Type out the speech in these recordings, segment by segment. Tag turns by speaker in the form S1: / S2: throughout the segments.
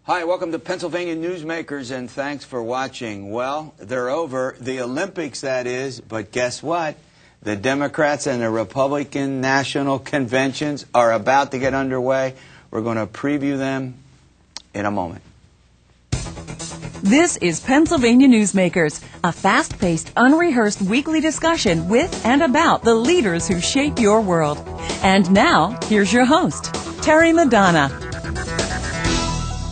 S1: Hi, welcome to Pennsylvania Newsmakers, and thanks for watching. Well, they're over, the Olympics that is, but guess what? The Democrats and the Republican national conventions are about to get underway. We're going to preview them in a moment.
S2: This is Pennsylvania Newsmakers, a fast-paced, unrehearsed weekly discussion with and about the leaders who shape your world. And now, here's your host, Terry Madonna.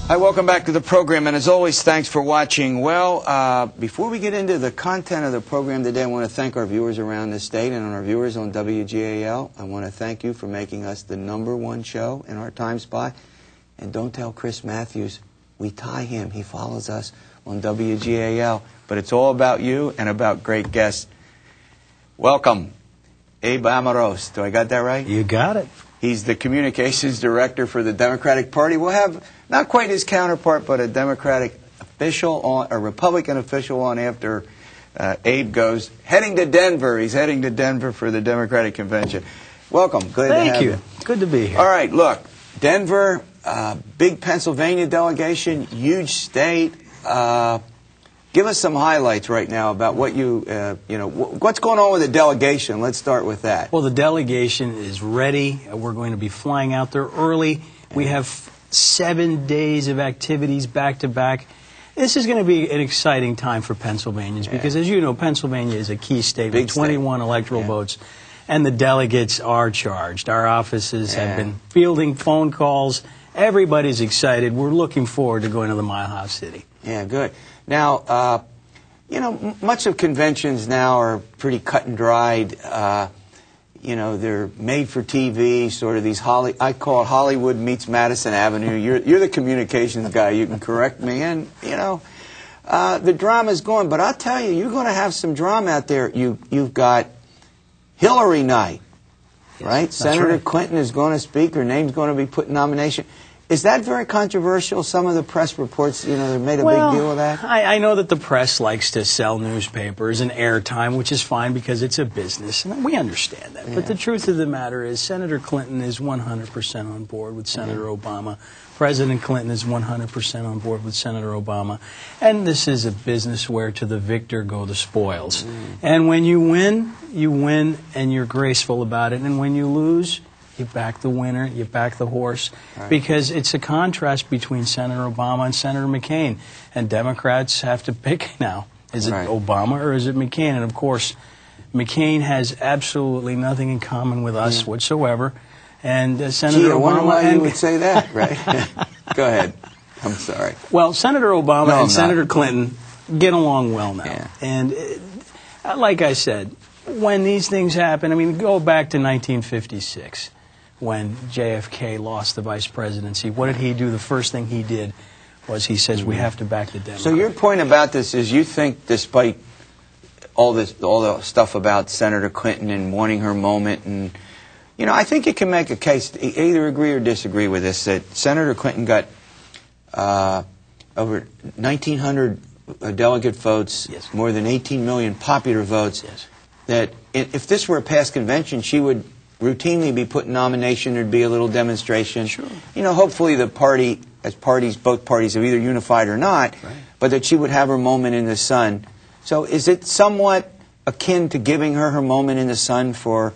S1: Hi, welcome back to the program, and as always, thanks for watching. Well, before we get into the content of the program today, I want to thank our viewers around the state and our viewers on WGAL. I want to thank you for making us the #1 show in our time spot. And don't tell Chris Matthews, we tie him. He follows us on WGAL. But it's all about you and about great guests. Welcome, Abe Amoros. Do I got that right?
S3: You got it.
S1: He's the communications director for the Democratic Party. We'll have not quite his counterpart, but a Democratic official on, a Republican official on after Abe goes. Heading to Denver. He's heading to Denver for the Democratic Convention. Welcome. Glad to have you.
S3: Good to be here.
S1: All right, look, Denver, big Pennsylvania delegation, huge state. Give us some highlights right now about what what's going on with the delegation. Let's start with that.
S3: Well, the delegation is ready. We're going to be flying out there early. We have 7 days of activities back to back. This is going to be an exciting time for Pennsylvanians because, as you know, Pennsylvania is a key state with 21 electoral votes, and the delegates are charged. Our offices have been fielding phone calls. Everybody's excited. We're looking forward to going to the Mile House City.
S1: Yeah, good. Now, much of conventions now are pretty cut and dried. They're made for TV, sort of these I call it Hollywood meets Madison Avenue. You're the communications guy. You can correct me. And, the drama's going. But I'll tell you, you're going to have some drama out there. You've got Hillary night, right? Senator Clinton is going to speak. Her name's going to be put in nomination. Is that very controversial? Some of the press reports, they made a big deal of that.
S3: I know that the press likes to sell newspapers and airtime, which is fine because it's a business, and we understand that. But the truth of the matter is Senator Clinton is 100% on board with Senator Obama. President Clinton is 100% on board with Senator Obama. And this is a business where to the victor go the spoils. And when you win, and you're graceful about it. And when you lose, you back the winner, you back the horse, because it's a contrast between Senator Obama and Senator McCain. And Democrats have to pick now. Is it Obama or is it McCain? And, of course, McCain has absolutely nothing in common with us whatsoever. And Senator
S1: Obama... I wonder why you would say that, right? Go ahead. I'm sorry.
S3: Well, Senator Obama and Senator Clinton get along well now.
S1: Yeah.
S3: And like I said, when these things happen, go back to 1956. When JFK lost the vice presidency, what did he do? The first thing he did was he says, we have to back the Democrats.
S1: So your point about this is you think, despite all the stuff about Senator Clinton and wanting her moment, and I think you can make a case, either agree or disagree with this, that Senator Clinton got over 1,900 delegate votes, more than 18 million popular votes, that if this were a past convention, she would routinely be put in nomination. There'd be a little demonstration.
S3: Sure.
S1: Hopefully the party, both parties have either unified or not, but that she would have her moment in the sun. So is it somewhat akin to giving her moment in the sun for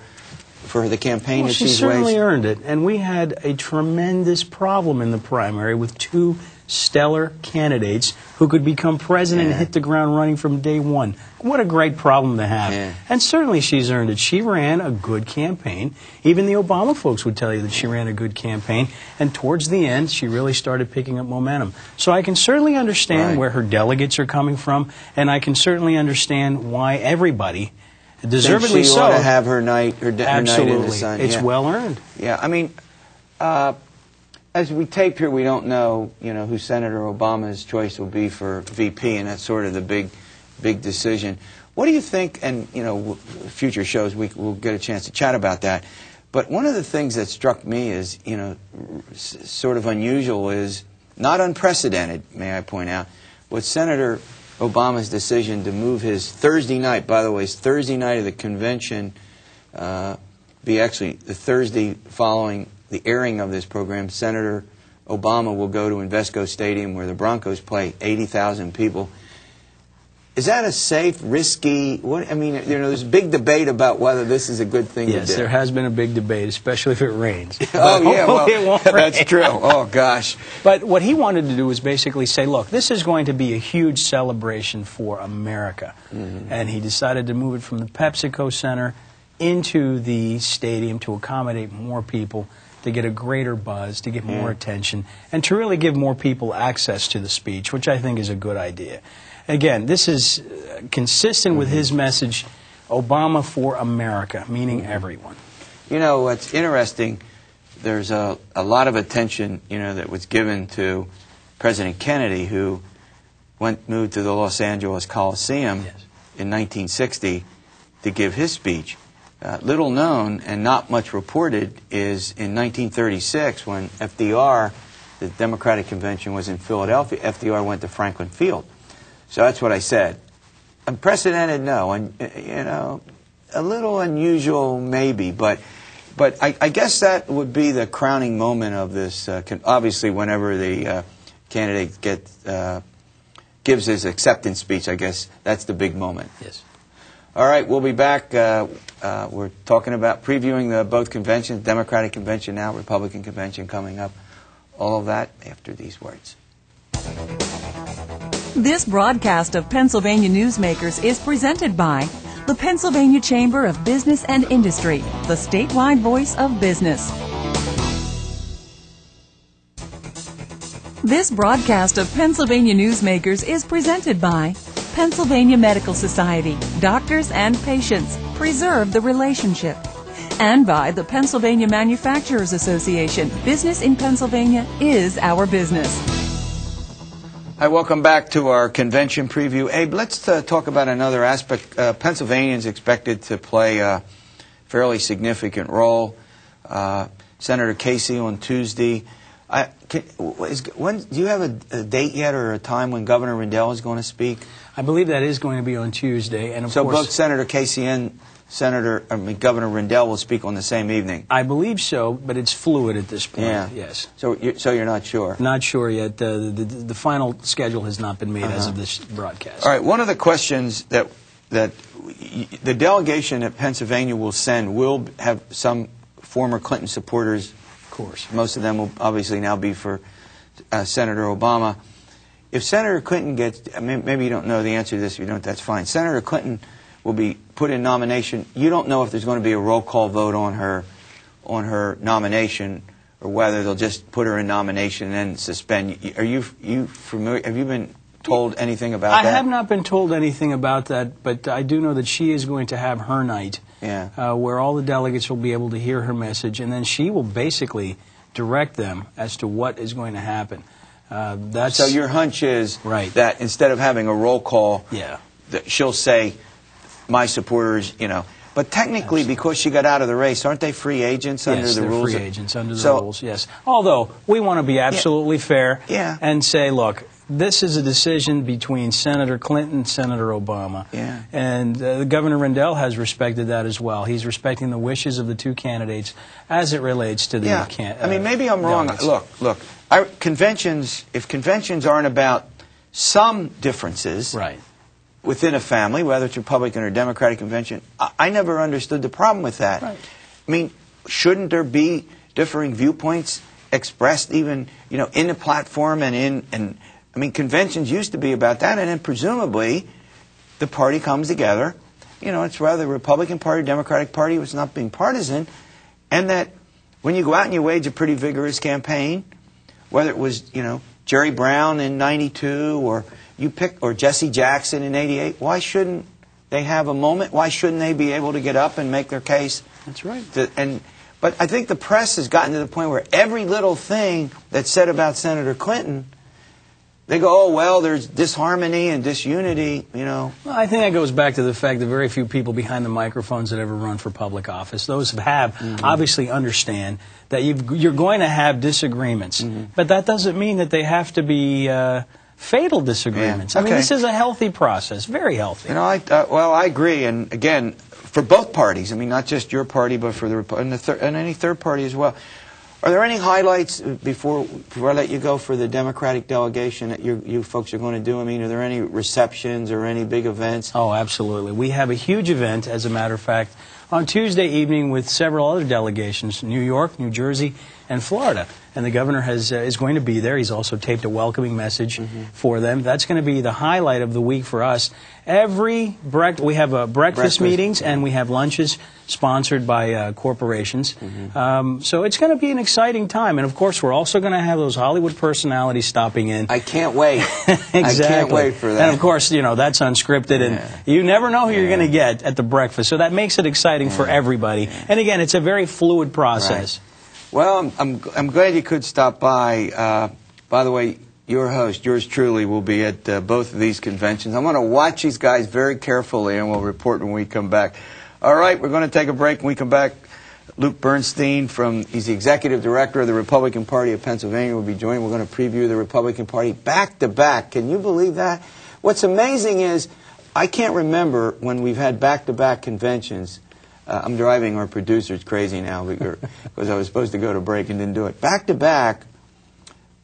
S1: the campaign that she's raised?
S3: She certainly earned it. And we had a tremendous problem in the primary with two stellar candidates who could become president and hit the ground running from day one. What a great problem to have. And certainly she's earned it. She ran a good campaign. Even the Obama folks would tell you that she ran a good campaign. And towards the end, she really started picking up momentum. So I can certainly understand where her delegates are coming from, and I can certainly understand why everybody, deservedly so,
S1: ought to have her night in the sun.
S3: It's well earned.
S1: Yeah, as we tape here, we don't know, who Senator Obama's choice will be for VP, and that's sort of the big decision. What do you think? And future shows we'll get a chance to chat about that. But one of the things that struck me is, sort of unusual, is not unprecedented, may I point out, was Senator Obama's decision to move his Thursday night. By the way, his Thursday night of the convention be actually the Thursday following the airing of this program. Senator Obama will go to Invesco Stadium where the Broncos play, 80,000 people. Is that a safe, risky? There's a big debate about whether this is a good thing to do.
S3: Yes, there has been a big debate, especially if it rains.
S1: Oh, yeah, well,
S3: it won't rain.
S1: That's true. Oh, gosh.
S3: But what he wanted to do was basically say, look, this is going to be a huge celebration for America. Mm-hmm. And he decided to move it from the PepsiCo Center into the stadium to accommodate more people, to get a greater buzz, to get more attention, and to really give more people access to the speech, which I think is a good idea. Again, this is consistent with his message, Obama for America, meaning everyone.
S1: You know, what's interesting, there's a lot of attention, that was given to President Kennedy, who moved to the Los Angeles Coliseum in 1960 to give his speech. Little known and not much reported is in 1936 when FDR, the Democratic Convention was in Philadelphia, FDR went to Franklin Field. So that's what I said. Unprecedented, no. And, a little unusual, maybe. But I guess that would be the crowning moment of this. Obviously, whenever the candidate gives his acceptance speech, I guess that's the big moment.
S3: Yes.
S1: All right, we'll be back. We're talking about previewing both conventions, Democratic Convention now, Republican Convention coming up. All of that after these words.
S2: This broadcast of Pennsylvania Newsmakers is presented by the Pennsylvania Chamber of Business and Industry, the statewide voice of business. This broadcast of Pennsylvania Newsmakers is presented by Pennsylvania Medical Society, doctors and patients, preserve the relationship. And by the Pennsylvania Manufacturers Association, business in Pennsylvania is our business.
S1: Hi, welcome back to our convention preview. Abe, let's talk about another aspect. Pennsylvania is expected to play a fairly significant role. Senator Casey on Tuesday. Do you have a date yet or a time when Governor Rendell is going to speak?
S3: I believe that is going to be on Tuesday. And of course,
S1: both Senator Casey and Governor Rendell will speak on the same evening?
S3: I believe so, but it's fluid at this point.
S1: Yeah.
S3: Yes.
S1: So you're not sure?
S3: Not sure yet. The final schedule has not been made as of this broadcast.
S1: All right. One of the questions that the delegation at Pennsylvania will send will have some former Clinton supporters.
S3: Of course.
S1: Most of them will obviously now be for Senator Obama. If Senator Clinton gets, maybe you don't know the answer to this. If you don't, that's fine. Senator Clinton will be put in nomination. You don't know if there's going to be a roll call vote on her nomination, or whether they'll just put her in nomination and then suspend. Are you familiar? Have you been told anything about that?
S3: I have not been told anything about that, but I do know that she is going to have her night, where all the delegates will be able to hear her message, and then she will basically direct them as to what is going to happen.
S1: So your hunch is that instead of having a roll call, that she'll say, my supporters, But technically, because she got out of the race, aren't they free agents under the rules?
S3: Yes, they're free agents under the rules, yes. Although, we want to be absolutely fair and say, look, this is a decision between Senator Clinton and Senator Obama. Yeah. And Governor Rendell has respected that as well. He's respecting the wishes of the two candidates as it relates to the
S1: maybe I'm wrong. Look, if conventions aren't about some differences within a family, whether it's Republican or Democratic convention, I never understood the problem with that. Right. I mean, shouldn't there be differing viewpoints expressed even, in the platform and conventions used to be about that, and then presumably the party comes together. It's rather the Republican Party, Democratic Party was not being partisan, and that when you go out and you wage a pretty vigorous campaign, whether it was, Jerry Brown in '92 or Jesse Jackson in '88, why shouldn't they have a moment? Why shouldn't they be able to get up and make their case?
S3: That's right.
S1: But I think the press has gotten to the point where every little thing that's said about Senator Clinton, they go, oh, well, there's disharmony and disunity, Well,
S3: I think that goes back to the fact that very few people behind the microphones that ever run for public office, those who have obviously understand that you're going to have disagreements. But that doesn't mean that they have to be fatal disagreements. I mean, this is a healthy process, very healthy.
S1: I agree. And again, for both parties, not just your party, but for and any third party as well. Are there any highlights before I let you go for the Democratic delegation that you folks are going to do? I mean, are there any receptions or any big events?
S3: Oh, absolutely. We have a huge event, as a matter of fact, on Tuesday evening with several other delegations, New York, New Jersey, and Florida. And the governor is going to be there. He's also taped a welcoming message for them. That's going to be the highlight of the week for us. We have breakfast meetings and we have lunches sponsored by corporations. So it's going to be an exciting time. And, of course, we're also going to have those Hollywood personalities stopping in.
S1: I can't wait.
S3: Exactly.
S1: I can't wait for that.
S3: And, of course, that's unscripted. And you never know who you're going to get at the breakfast. So that makes it exciting for everybody. And, again, it's a very fluid process.
S1: Right. Well, I'm glad you could stop by. By the way, your host, yours truly, will be at both of these conventions. I'm going to watch these guys very carefully, and we'll report when we come back. All right, we're going to take a break. When we come back, Luke Bernstein, he's the executive director of the Republican Party of Pennsylvania, will be joining. We're going to preview the Republican Party back-to-back. Can you believe that? What's amazing is I can't remember when we've had back-to-back conventions. I'm driving our producers crazy now because I was supposed to go to break and didn't do it. Back-to-back,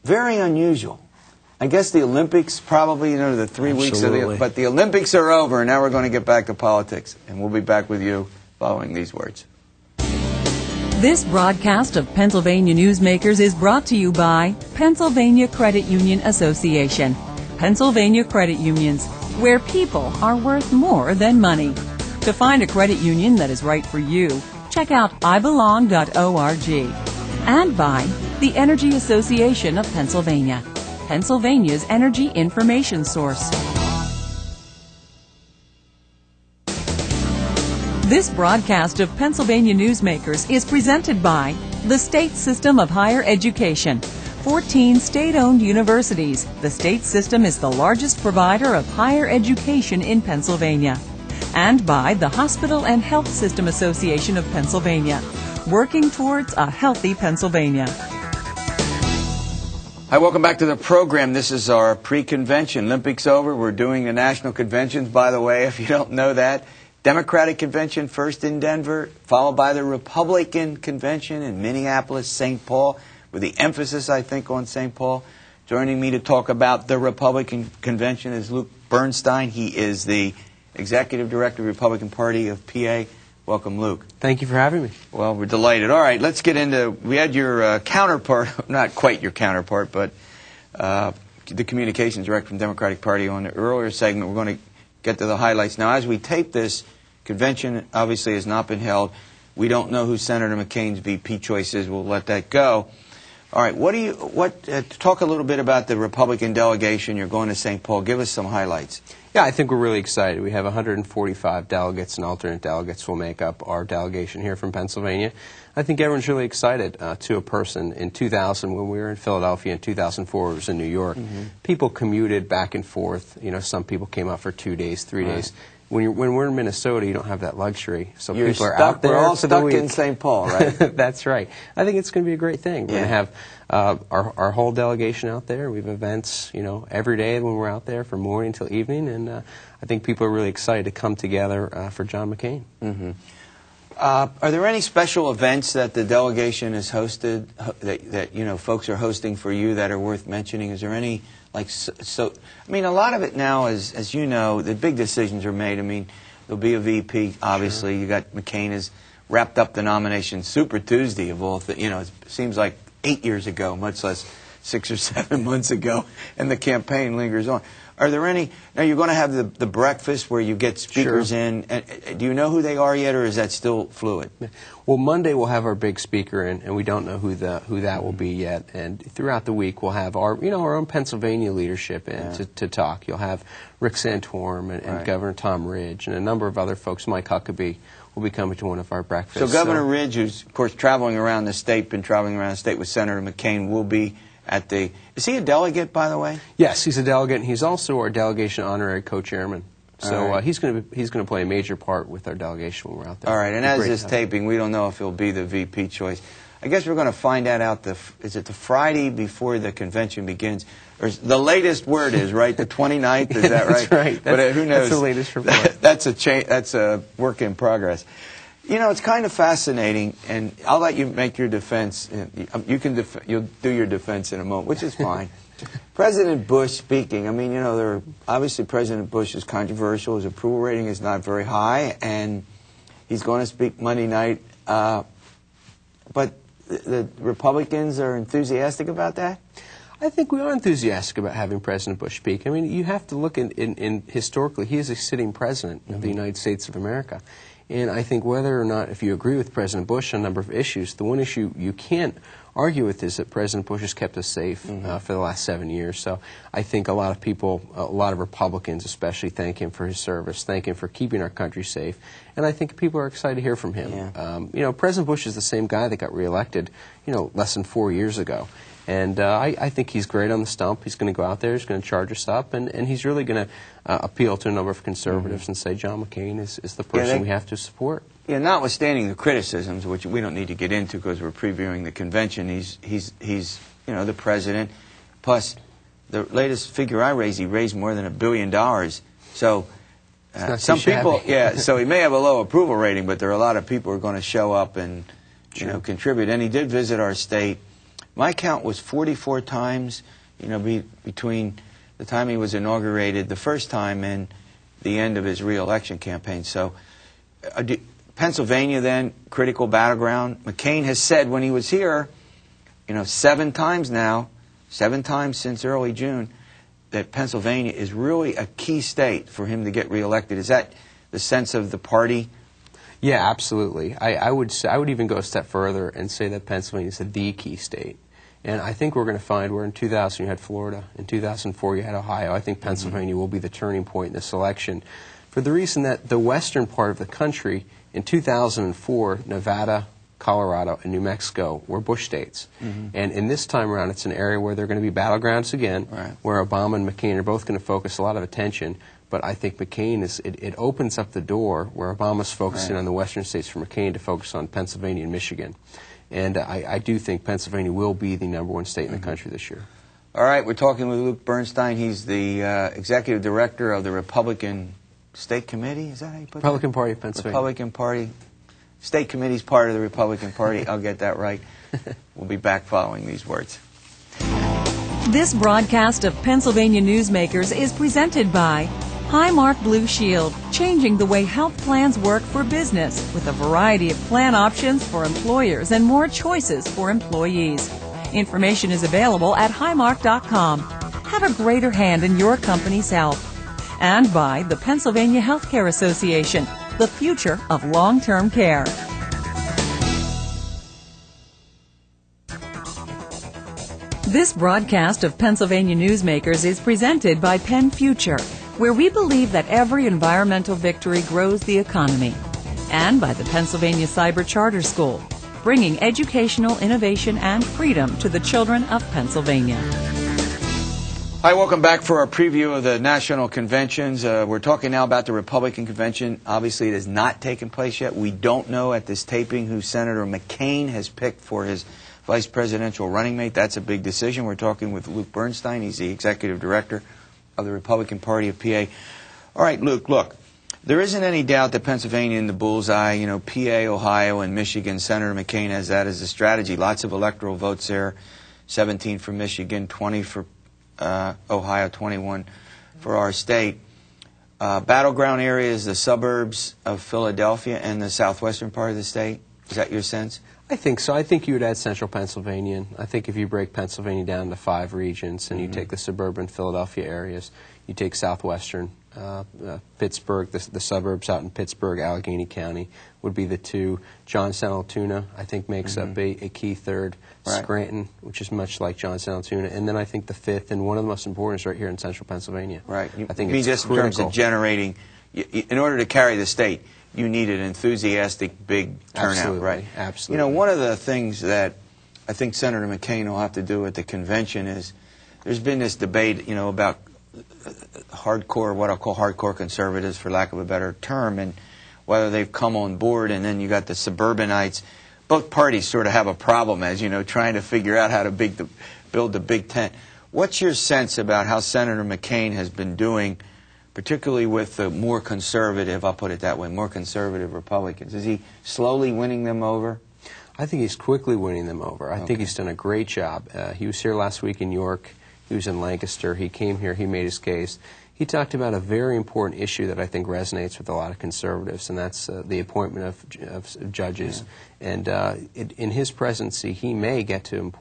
S1: very unusual. I guess the Olympics probably, the 3 weeks of but the Olympics are over, and now we're going to get back to politics. And we'll be back with you following these words.
S2: This broadcast of Pennsylvania Newsmakers is brought to you by Pennsylvania Credit Union Association. Pennsylvania Credit Unions, where people are worth more than money. To find a credit union that is right for you, check out ibelong.org. And by the Energy Association of Pennsylvania, Pennsylvania's energy information source. This broadcast of Pennsylvania Newsmakers is presented by the State System of Higher Education. 14 state-owned universities. The state system is the largest provider of higher education in Pennsylvania. And by the Hospital and Health System Association of Pennsylvania, working towards a healthy Pennsylvania.
S1: Hi, welcome back to the program. This is our pre-convention. Olympics over. We're doing the national conventions, by the way, if you don't know that. Democratic convention first in Denver, followed by the Republican convention in Minneapolis, St. Paul, with the emphasis, I think, on St. Paul. Joining me to talk about the Republican convention is Luke Bernstein. He is the Executive Director of the Republican Party of PA. Welcome, Luke.
S4: Thank you for having me.
S1: Well, we're delighted. All right, let's get into, we had your counterpart, not quite your counterpart, but the Communications Director from the Democratic Party on the earlier segment. We're going to get to the highlights. Now, as we tape this, convention obviously has not been held. We don't know who Senator McCain's VP choice is. We'll let that go. All right, talk a little bit about the Republican delegation. You're going to St. Paul. Give us some highlights.
S4: Yeah, I think we're really excited. We have 145 delegates and alternate delegates will make up our delegation here from Pennsylvania. I think everyone's really excited to a person. In 2000, when we were in Philadelphia, in 2004, it was in New York. People commuted back and forth. Some people came out for 2 days, 3 days. When we're in Minnesota, you don't have that luxury. So people are out there.
S1: We're all
S4: for the
S1: stuck
S4: week.
S1: in St. Paul, right?
S4: That's right. I think it's going to be a great thing. We're going to have our whole delegation out there. We have events, every day when we're out there from morning till evening, and I think people are really excited to come together for John McCain.
S1: Are there any special events that the delegation has hosted that folks are hosting for you that are worth mentioning? Is there any? I mean, a lot of it now is, as you know, the big decisions are made. I mean, there'll be a VP, obviously. Sure. You got McCain has wrapped up the nomination Super Tuesday of all it seems like 8 years ago, much less 6 or 7 months ago, and the campaign lingers on. Are there any? Now, you're going to have the breakfast where you get speakers in. Do you know who they are yet, or is that still fluid?
S4: Well, Monday we'll have our big speaker in, and we don't know who that will be yet. And throughout the week we'll have our own Pennsylvania leadership in to talk. You'll have Rick Santorum and Governor Tom Ridge and a number of other folks. Mike Huckabee will be coming to one of our breakfasts.
S1: So Governor Ridge, who's of course traveling around the state with Senator McCain, will be at the. Is he a delegate, by the way?
S4: Yes, he's a delegate, and he's also our delegation honorary co-chairman. So he's going to play a major part with our delegation when we're out there.
S1: All right, and as this taping, we don't know if he'll be the VP choice. I guess we're going to find that out. Is it the Friday before the convention begins? Or the latest word is right, the 29th. Is that right?
S4: That's right.
S1: But who knows?
S4: That's the latest report.
S1: That's a work in progress. You know, it's kind of fascinating, and I'll let you make your defense. You'll do your defense in a moment, which is fine. President Bush speaking, I mean, you know, obviously President Bush is controversial. His approval rating is not very high, and he's going to speak Monday night. But the Republicans are enthusiastic about that?
S4: I think we are enthusiastic about having President Bush speak. I mean, you have to look in historically, he is a sitting president of the United States of America. And I think whether or not, if you agree with President Bush on a number of issues, the one issue you can't argue with is that President Bush has kept us safe for the last 7 years. So I think a lot of people, a lot of Republicans especially, thank him for his service, thank him for keeping our country safe. And I think people are excited to hear from him.
S1: Yeah.
S4: You know, President Bush is the same guy that got reelected, you know, less than 4 years ago. And I think he's great on the stump. He's going to go out there, he's going to charge us up, and he's really going to appeal to a number of conservatives and say John McCain is the person we have to support.
S1: Yeah, notwithstanding the criticisms, which we don't need to get into because we're previewing the convention, he's you know, the president. Plus, the latest figure I raised, he raised more than $1 billion. So some people, so he may have a low approval rating, but there are a lot of people who are going to show up and you know, contribute. And he did visit our state. My count was 44 times, you know, between the time he was inaugurated the first time and the end of his re-election campaign. So, Pennsylvania then, critical battleground. McCain has said when he was here, you know, 7 times now, 7 times since early June, that Pennsylvania is really a key state for him to get re-elected. Is that the sense of the party?
S4: Yeah, absolutely. I would even go a step further and say that Pennsylvania is the key state. And I think we're going to find where in 2000 you had Florida, in 2004 you had Ohio. I think Pennsylvania will be the turning point in this election for the reason that the western part of the country, in 2004, Nevada, Colorado, and New Mexico were Bush states. And in this time around, it's an area where they're going to be battlegrounds again, where Obama and McCain are both going to focus a lot of attention. But I think McCain it opens up the door where Obama's focusing on the western states for McCain to focus on Pennsylvania and Michigan. And I do think Pennsylvania will be the #1 state in the country this year.
S1: All right, we're talking with Luke Bernstein. He's the executive director of the Republican State Committee. Is that how you put it?
S4: Republican Party of Pennsylvania.
S1: Republican Party. State Committee's part of the Republican Party. I'll get that right. We'll be back following these words.
S2: This broadcast of Pennsylvania Newsmakers is presented by Highmark Blue Shield, changing the way health plans work for business with a variety of plan options for employers and more choices for employees. Information is available at highmark.com. Have a greater hand in your company's health. And by the Pennsylvania Healthcare Association, the future of long-term care. This broadcast of Pennsylvania Newsmakers is presented by Penn Future, where we believe that every environmental victory grows the economy, and by the Pennsylvania Cyber Charter School, bringing educational innovation and freedom to the children of Pennsylvania.
S1: Hi, welcome back for our preview of the national conventions. We're talking now about the Republican convention. Obviously, it has not taken place yet. We don't know at this taping who Senator McCain has picked for his vice presidential running mate. That's a big decision. We're talking with Luke Bernstein. He's the executive director of the Republican Party of PA. All right, Luke, look, there isn't any doubt that Pennsylvania in the bullseye, you know, PA, Ohio, and Michigan. Senator McCain has that as a strategy. Lots of electoral votes there, 17 for Michigan, 20 for Ohio, 21 for our state. Battleground areas, the suburbs of Philadelphia and the southwestern part of the state. Is that your sense?
S4: I think so. I think you would add central Pennsylvania. I think if you break Pennsylvania down to 5 regions and you take the suburban Philadelphia areas, you take southwestern Pittsburgh, the suburbs out in Pittsburgh, Allegheny County would be the 2. Johnstown, Altoona, I think makes up a key 3rd. Right. Scranton, which is much like Johnstown, Altoona. And then I think the 5th, and one of the most important is right here in central Pennsylvania.
S1: Right.
S4: I think
S1: it's just critical. In terms of generating, in order to carry the state, you need an enthusiastic, big turnout,
S4: Absolutely.
S1: Right?
S4: Absolutely.
S1: You know, one of the things that I think Senator McCain will have to do at the convention is there's been this debate, you know, about hardcore, what I'll call hardcore conservatives, for lack of a better term, and whether they've come on board, and then you got the suburbanites. Both parties sort of have a problem, as you know, trying to figure out how to build the big tent. What's your sense about how Senator McCain has been doing, particularly with the more conservative, I'll put it that way, more conservative Republicans? Is he slowly winning them over?
S4: I think he's quickly winning them over. I think he's done a great job. He was here last week in York. He was in Lancaster. He came here. He made his case. He talked about a very important issue that I think resonates with a lot of conservatives, and that's the appointment of judges. Yeah. And in his presidency, he may get to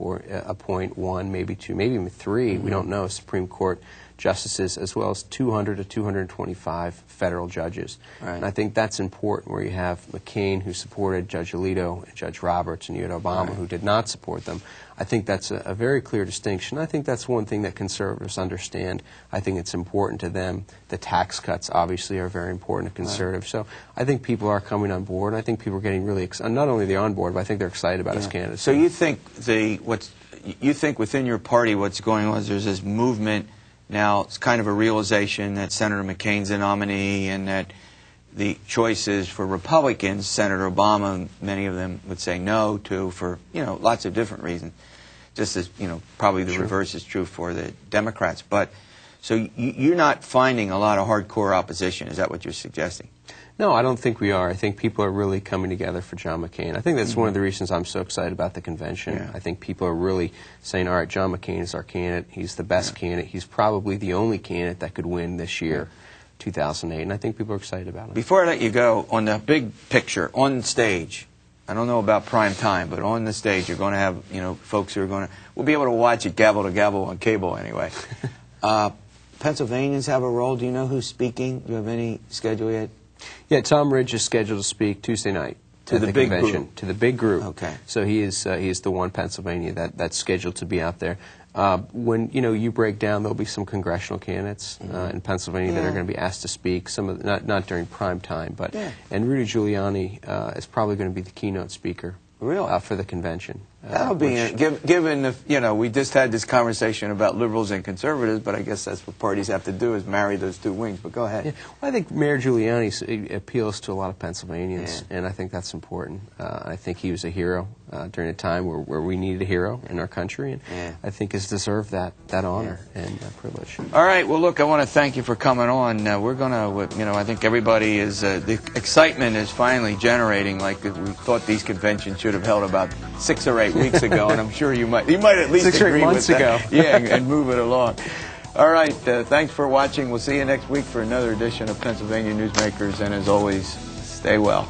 S4: appoint one, maybe two, maybe even three, we don't know, Supreme Court justices, as well as 200 to 225 federal judges. Right. And I think that's important, where you have McCain, who supported Judge Alito, and Judge Roberts, and you had Obama, who did not support them. I think that's a very clear distinction. I think that's one thing that conservatives understand. I think it's important to them. The tax cuts, obviously, are very important to conservatives. So I think people are coming on board. I think people are getting really excited. Not only they're on board, but I think they're excited about his candidacy.
S1: So you think you think within your party what's going on is there's this movement now, it's kind of a realization that Senator McCain's a nominee and that the choices for Republicans, Senator Obama, many of them would say no to for, lots of different reasons. Just as, probably the reverse is true for the Democrats. But, so you're not finding a lot of hardcore opposition. Is that what you're suggesting?
S4: No, I don't think we are. I think people are really coming together for John McCain. I think that's one of the reasons I'm so excited about the convention. Yeah. I think people are really saying, all right, John McCain is our candidate. He's the best candidate. He's probably the only candidate that could win this year, 2008, and I think people are excited about it.
S1: Before I let you go, on the big picture, on stage, I don't know about prime time, but on the stage you're going to have, folks who are going to, we'll be able to watch it gavel to gavel on cable anyway. Pennsylvanians have a role. Do you know who's speaking? Do you have any schedule yet?
S4: Yeah, Tom Ridge is scheduled to speak Tuesday night
S1: to the big
S4: convention.
S1: Group.
S4: To the big group.
S1: Okay.
S4: So he is the one Pennsylvania that's scheduled to be out there. When you break down, there'll be some congressional candidates in Pennsylvania that are going to be asked to speak. Some of not during prime time, but and Rudy Giuliani is probably going to be the keynote speaker.
S1: Really?
S4: For the convention.
S1: That'll be given if we just had this conversation about liberals and conservatives, but I guess that's what parties have to do is marry those two wings. But go ahead.
S4: Yeah. Well, I think Mayor Giuliani appeals to a lot of Pennsylvanians, and I think that's important. I think he was a hero during a time where we needed a hero in our country, and I think has deserved that honor and privilege.
S1: All right. Well, look, I want to thank you for coming on. We're going to, I think everybody is the excitement is finally generating. Like we thought these conventions should have held about 6 or 8 weeks ago, and I'm sure you might at least
S4: 6 or 8 months ago.
S1: Yeah, and move it along. All right, thanks for watching. We'll see you next week for another edition of Pennsylvania Newsmakers, and as always, stay well.